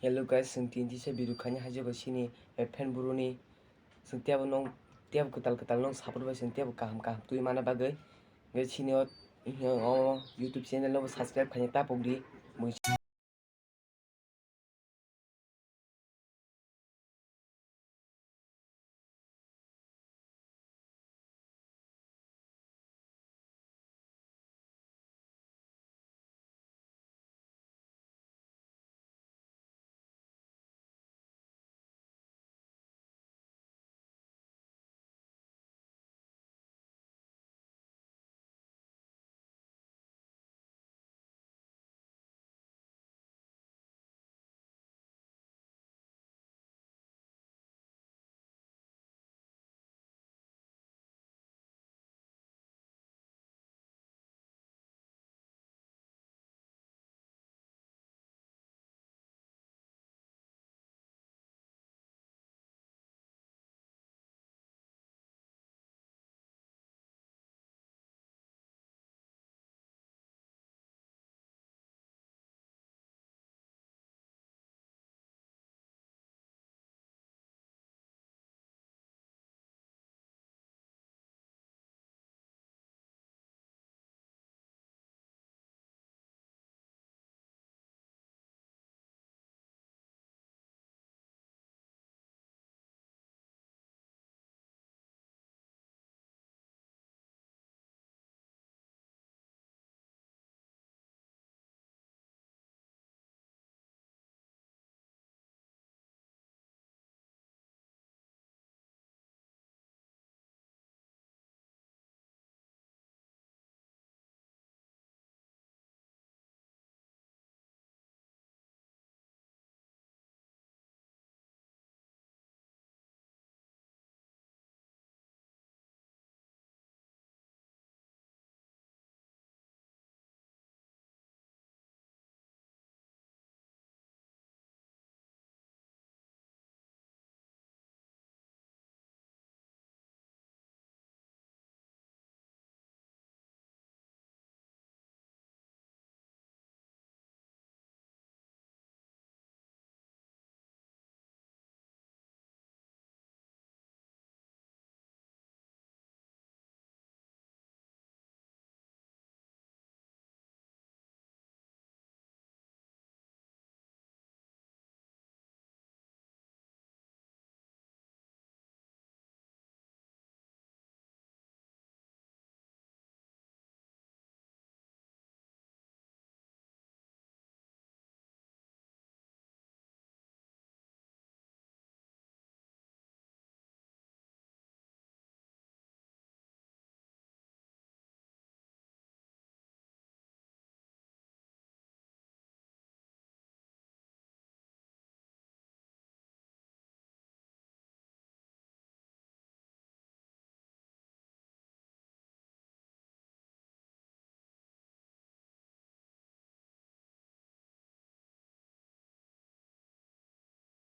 Hello guys, sing tin ti se biru khani haje ba sini fan buruni sing tiabo nong tiabo ketal nong sapur ba sing tiabo kaham tui mana bagai ge sini o YouTube channel lo subscribe khani ta pogdi mui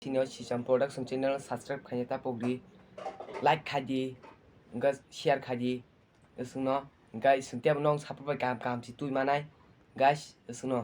sini o sisam production channel subscribe khani ta pogdi like khadi ga share khadi sungno guys sing tiabo nong sapur ba kaham si tui manai guys sungno